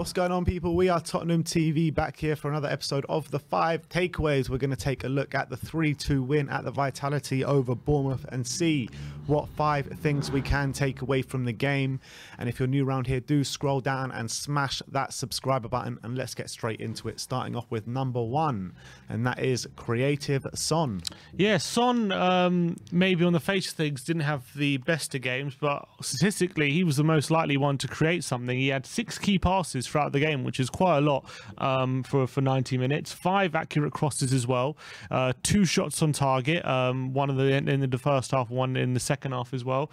What's going on, people? We are Tottenham TV, back here for another episode of the 5 takeaways. We're going to take a look at the 3-2 win at the Vitality over Bournemouth and see what 5 things we can take away from the game. And if you're new around here, do scroll down and smash that subscriber button, and let's get straight into it, starting off with number 1, and that is Creative Son. Yeah, Son maybe on the face of things didn't have the best of games, but statistically he was the most likely one to create something. He had 6 key passes throughout the game, which is quite a lot for 90 minutes. 5 accurate crosses as well. 2 shots on target, one in the first half, one in the second half as well.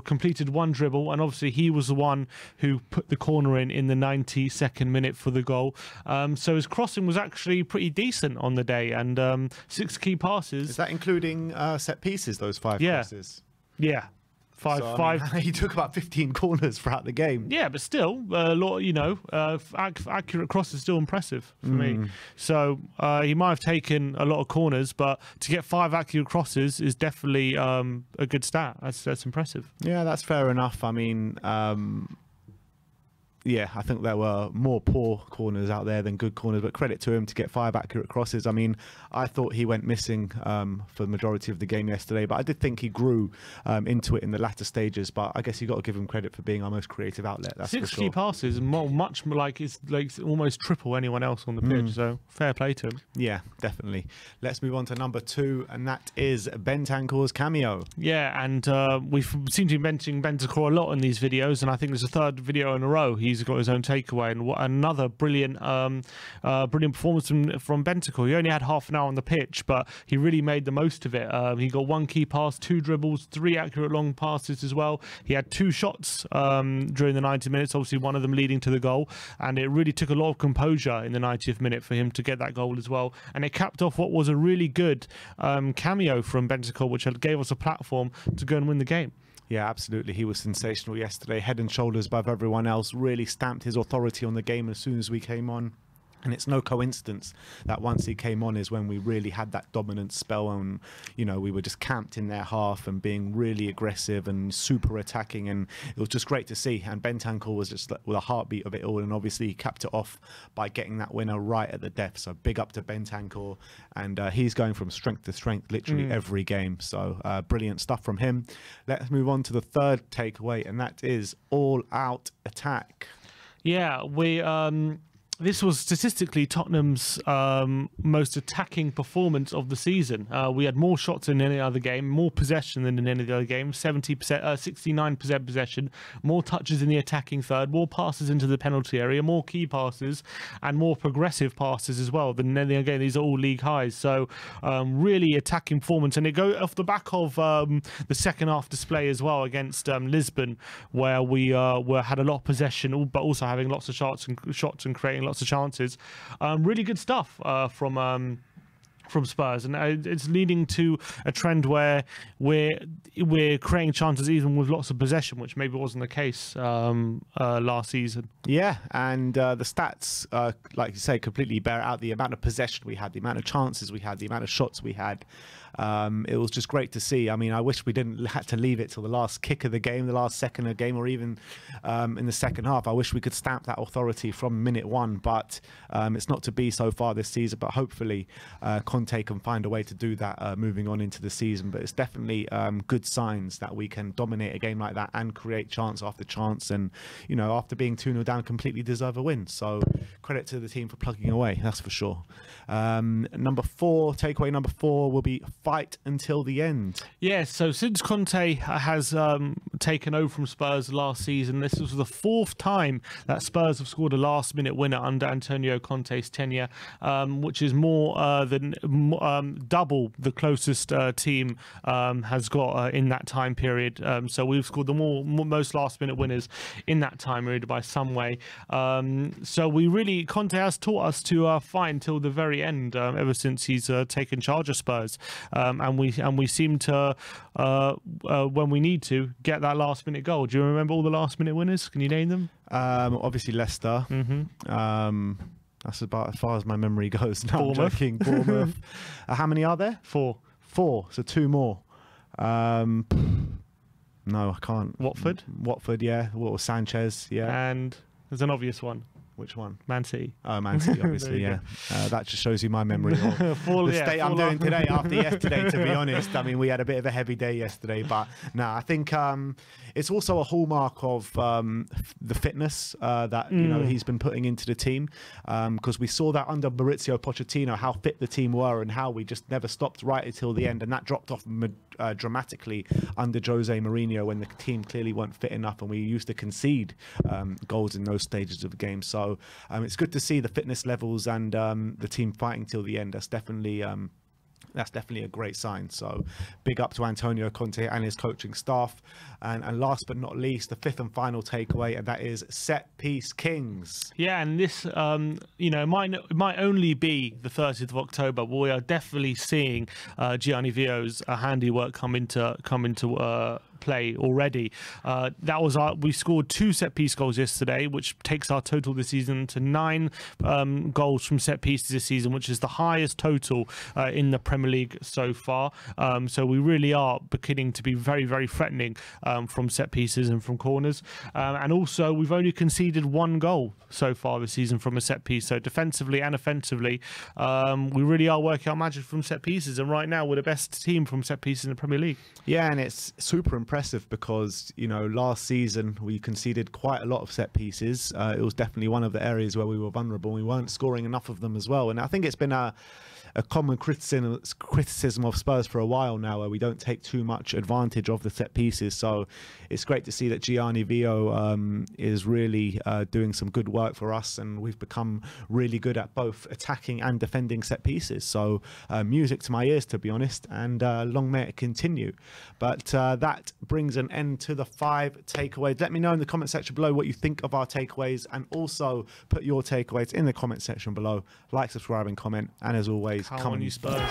Completed 1 dribble, and obviously he was the one who put the corner in the 92nd minute for the goal. So his crossing was actually pretty decent on the day, and 6 key passes. Is that including set pieces, those 5 crosses? Yeah. Five. He took about 15 corners throughout the game. Yeah, but still, a lot. Accurate cross is still impressive for me. So he might have taken a lot of corners, but to get 5 accurate crosses is definitely a good stat. That's impressive. Yeah, that's fair enough. I mean, yeah, I think there were more poor corners out there than good corners, but credit to him to get 5 accurate crosses. I mean, I thought he went missing for the majority of the game yesterday, but I did think he grew into it in the latter stages. But I guess you got to give him credit for being our most creative outlet. That's 6 for sure. key passes, much like it's almost triple anyone else on the pitch. So fair play to him. Yeah, definitely. Let's move on to number 2, and that is Bentancur's cameo. Yeah, and we seem to be mentioning Bentancur a lot in these videos, and I think there's a 3rd video in a row he's got his own takeaway, and another brilliant performance from Bentancur. He only had half an hour on the pitch, but he really made the most of it. He got 1 key pass, 2 dribbles, 3 accurate long passes as well. He had 2 shots during the 90 minutes, obviously one of them leading to the goal, and it really took a lot of composure in the 90th minute for him to get that goal as well. And it capped off what was a really good cameo from Bentancur, which gave us a platform to go and win the game. Yeah, absolutely. He was sensational yesterday, head and shoulders above everyone else, really stamped his authority on the game as soon as we came on. And it's no coincidence that once he came on is when we really had that dominant spell, and we were just camped in their half and being really aggressive and super attacking, and it was just great to see. And Bentancur was just with a heartbeat of it all, and obviously he capped it off by getting that winner right at the death. So big up to Bentancur, and he's going from strength to strength literally every game. So brilliant stuff from him. Let's move on to the 3rd takeaway, and that is all-out attack. Yeah, this was statistically Tottenham's most attacking performance of the season. We had more shots than any other game, more possession than in any other game, 69% possession, more touches in the attacking third, more passes into the penalty area, more key passes, and more progressive passes as well than any other game. These are all league highs. So really attacking performance, and it goes off the back of the second half display as well against Lisbon, where we had a lot of possession, but also having lots of shots and creating lots of chances. Really good stuff from Spurs, and it's leading to a trend where we're creating chances even with lots of possession, which maybe wasn't the case last season. Yeah, and the stats, like you say, completely bear out the amount of possession we had, the amount of chances we had, the amount of shots we had. It was just great to see. I mean, I wish we didn't have to leave it till the last kick of the game, the last second of the game, or even in the second half. I wish we could stamp that authority from minute 1, but it's not to be so far this season. But hopefully Conte can find a way to do that moving on into the season. But it's definitely good signs that we can dominate a game like that and create chance after chance, and after being 2-0 down, completely deserve a win. So credit to the team for plugging away, that's for sure. Takeaway number 4 will be fight until the end. Yeah, so since Conte has taken over from Spurs last season, this was the 4th time that Spurs have scored a last-minute winner under Antonio Conte's tenure, which is more than double the closest team has got in that time period. So we've scored the most last-minute winners in that time period by some way. So Conte has taught us to fight until the very end ever since he's taken charge of Spurs. And we seem to, when we need to, get that last-minute goal. Do you remember all the last-minute winners? Can you name them? Obviously Leicester. That's about as far as my memory goes. No, I'm joking. Bournemouth. How many are there? 4. 4. So 2 more. No, I can't. Watford. Yeah. What was Sanchez? Yeah. And there's an obvious one. Which one? Man City. Oh, Man City, obviously, yeah. That just shows you my memory of the state I'm doing today after yesterday, to be honest. I mean, we had a bit of a heavy day yesterday, but no, I think it's also a hallmark of the fitness that you know he's been putting into the team, because we saw that under Maurizio Pochettino, how fit the team were and how we just never stopped right until the end, and that dropped off dramatically under Jose Mourinho when the team clearly weren't fit enough and we used to concede goals in those stages of the game. So it's good to see the fitness levels and the team fighting till the end. That's definitely a great sign. So big up to Antonio Conte and his coaching staff. And last but not least, the fifth and final takeaway, and that is set piece kings. Yeah, and this, you know, might only be the 30th of October, but we are definitely seeing Gianni Vio's handiwork come into play already. That was we scored 2 set piece goals yesterday, which takes our total this season to 9 goals from set pieces this season, which is the highest total in the Premier League so far. So we really are beginning to be very, very threatening from set pieces and from corners. And also, we've only conceded 1 goal so far this season from a set piece. So defensively and offensively, we really are working our magic from set pieces. And right now, we're the best team from set pieces in the Premier League. Yeah, and it's super impressive because, you know, last season we conceded quite a lot of set pieces. It was definitely one of the areas where we were vulnerable. We weren't scoring enough of them as well. And I think it's been a common criticism of Spurs for a while now, where we don't take too much advantage of the set pieces. So it's great to see that Gianni Vio is really doing some good work for us, and we've become really good at both attacking and defending set pieces. So music to my ears, to be honest, and long may it continue. But that brings an end to the 5 takeaways. Let me know in the comment section below what you think of our takeaways, and also put your takeaways in the comment section below. Like, subscribe and comment, and as always, come on you Spurs.